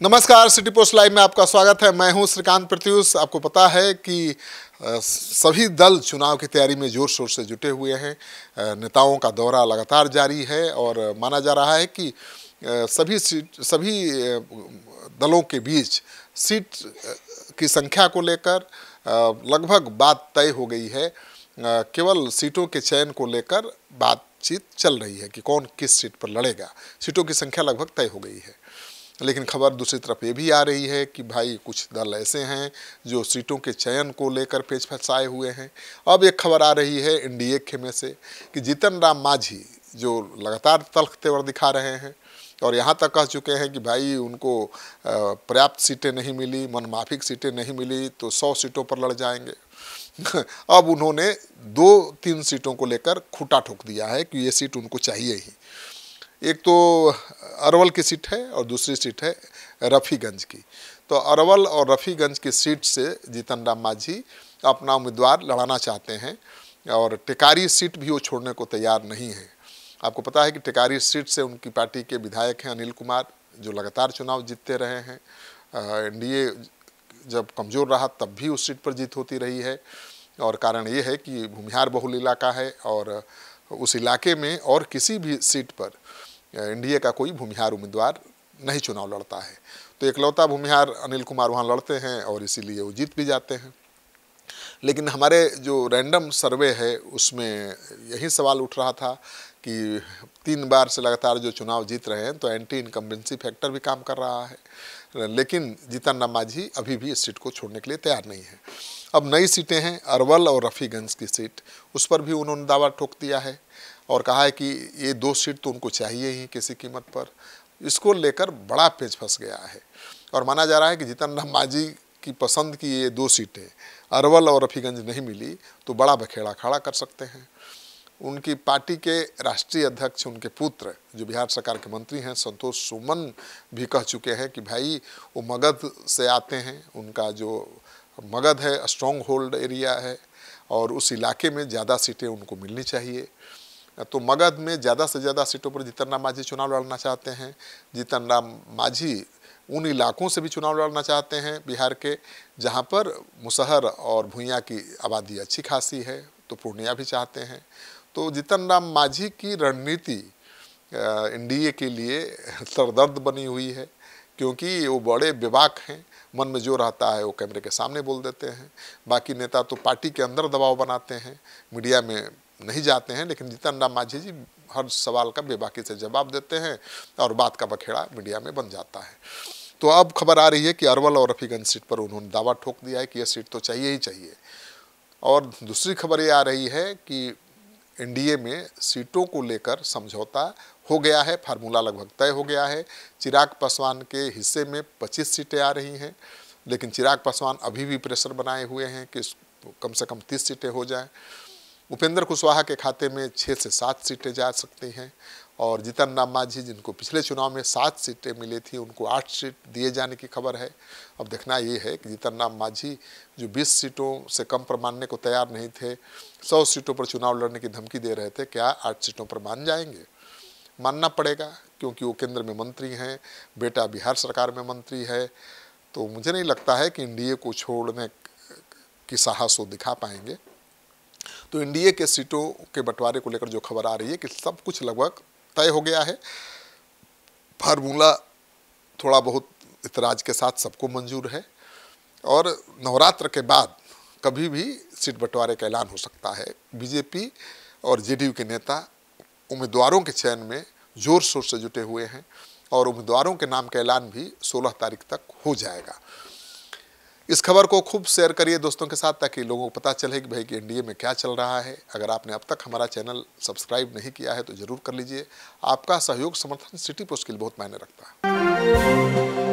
नमस्कार, city post live में आपका स्वागत है। मैं हूं श्रीकांत प्रत्युष। आपको पता है कि सभी दल चुनाव की तैयारी में जोर शोर से जुटे हुए हैं। नेताओं का दौरा लगातार जारी है और माना जा रहा है कि सभी दलों के बीच सीट की संख्या को लेकर लगभग बात तय हो गई है। केवल सीटों के चयन को लेकर बातचीत चल रही है कि कौन किस सीट पर लड़ेगा। सीटों की संख्या लगभग तय हो गई है, लेकिन खबर दूसरी तरफ ये भी आ रही है कि भाई कुछ दल ऐसे हैं जो सीटों के चयन को लेकर पेच फंसाए हुए हैं। अब एक खबर आ रही है एनडीए खेमे से कि जीतन राम मांझी जो लगातार तल्ख तेवर दिखा रहे हैं और यहाँ तक कह चुके हैं कि भाई उनको पर्याप्त सीटें नहीं मिली, मनमाफिक सीटें नहीं मिली तो 100 सीटों पर लड़ जाएंगे। अब उन्होंने 2-3 सीटों को लेकर खूंटा ठोक दिया है कि ये सीट उनको चाहिए ही। एक तो अरवल की सीट है और दूसरी सीट है रफ़ीगंज की। तो अरवल और रफ़ीगंज की सीट से जीतन राम मांझी अपना उम्मीदवार लड़ाना चाहते हैं और टेकारी सीट भी वो छोड़ने को तैयार नहीं है। आपको पता है कि टेकारी सीट से उनकी पार्टी के विधायक हैं अनिल कुमार, जो लगातार चुनाव जीतते रहे हैं। एनडीए जब कमज़ोर रहा तब भी उस सीट पर जीत होती रही है और कारण ये है कि भूमिहार बहुल इलाका है और उस इलाके में और किसी भी सीट पर एनडीए का कोई भूमिहार उम्मीदवार नहीं चुनाव लड़ता है। तो एकलौता भूमिहार अनिल कुमार वहाँ लड़ते हैं और इसीलिए वो जीत भी जाते हैं। लेकिन हमारे जो रैंडम सर्वे है उसमें यही सवाल उठ रहा था कि 3 बार से लगातार जो चुनाव जीत रहे हैं तो एंटी इनकम्बेंसी फैक्टर भी काम कर रहा है, लेकिन जीतन राम मांझी अभी भी इस सीट को छोड़ने के लिए तैयार नहीं है। अब नई सीटें हैं अरवल और रफ़ीगंज की सीट, उस पर भी उन्होंने दावा ठोक दिया है और कहा है कि ये 2 सीट तो उनको चाहिए ही किसी कीमत पर। इसको लेकर बड़ा पेच फंस गया है और माना जा रहा है कि जीतन राम मांझी की पसंद की ये 2 सीटें अरवल और रफ़ीगंज नहीं मिली तो बड़ा बखेड़ा खड़ा कर सकते हैं। उनकी पार्टी के राष्ट्रीय अध्यक्ष, उनके पुत्र जो बिहार सरकार के मंत्री हैं संतोष सुमन भी कह चुके हैं कि भाई वो मगध से आते हैं, उनका जो मगध है स्ट्रॉन्ग होल्ड एरिया है और उस इलाके में ज़्यादा सीटें उनको मिलनी चाहिए। तो मगध में ज़्यादा से ज़्यादा सीटों पर जीतन राम मांझी चुनाव लड़ना चाहते हैं। जीतन राम मांझी उन इलाकों से भी चुनाव लड़ना चाहते हैं बिहार के जहां पर मुसहर और भुइयां की आबादी अच्छी खासी है, तो पूर्णिया भी चाहते हैं। तो जीतन राम मांझी की रणनीति एनडीए के लिए सरदर्द बनी हुई है, क्योंकि वो बड़े बेबाक हैं। मन में जो रहता है वो कैमरे के सामने बोल देते हैं। बाकी नेता तो पार्टी के अंदर दबाव बनाते हैं, मीडिया में नहीं जाते हैं, लेकिन जीतन राम मांझी जी हर सवाल का बेबाकी से जवाब देते हैं और बात का बखेड़ा मीडिया में बन जाता है। तो अब खबर आ रही है कि अरवल और रफ़ीगंज सीट पर उन्होंने दावा ठोक दिया है कि यह सीट तो चाहिए ही चाहिए। और दूसरी खबर ये आ रही है कि एनडीए में सीटों को लेकर समझौता हो गया है, फार्मूला लगभग तय हो गया है। चिराग पासवान के हिस्से में 25 सीटें आ रही हैं, लेकिन चिराग पासवान अभी भी प्रेशर बनाए हुए हैं कि कम से कम 30 सीटें हो जाएं। उपेंद्र कुशवाहा के खाते में 6 से 7 सीटें जा सकती हैं और जीतन राम मांझी जिनको पिछले चुनाव में 7 सीटें मिली थी उनको 8 सीट दिए जाने की खबर है। अब देखना ये है कि जीतन राम मांझी जो 20 सीटों से कम पर मानने को तैयार नहीं थे, 100 सीटों पर चुनाव लड़ने की धमकी दे रहे थे, क्या 8 सीटों पर मान जाएंगे? मानना पड़ेगा, क्योंकि वो केंद्र में मंत्री हैं, बेटा बिहार सरकार में मंत्री है। तो मुझे नहीं लगता है कि एनडीए को छोड़ने की साहस वो दिखा पाएंगे। तो एनडीए के सीटों के बंटवारे को लेकर जो खबर आ रही है कि सब कुछ लगभग तय हो गया है। फार्मूला थोड़ा बहुत इतराज के साथ सबको मंजूर है और नवरात्र के बाद कभी भी सीट बंटवारे का ऐलान हो सकता है। बीजेपी और जेडीयू के नेता उम्मीदवारों के चयन में जोर शोर से जुटे हुए हैं और उम्मीदवारों के नाम का ऐलान भी 16 तारीख तक हो जाएगा। इस खबर को खूब शेयर करिए दोस्तों के साथ, ताकि लोगों को पता चले कि भाई कि एनडीए में क्या चल रहा है। अगर आपने अब तक हमारा चैनल सब्सक्राइब नहीं किया है तो ज़रूर कर लीजिए। आपका सहयोग समर्थन सिटी पोस्ट के लिए बहुत मायने रखता है।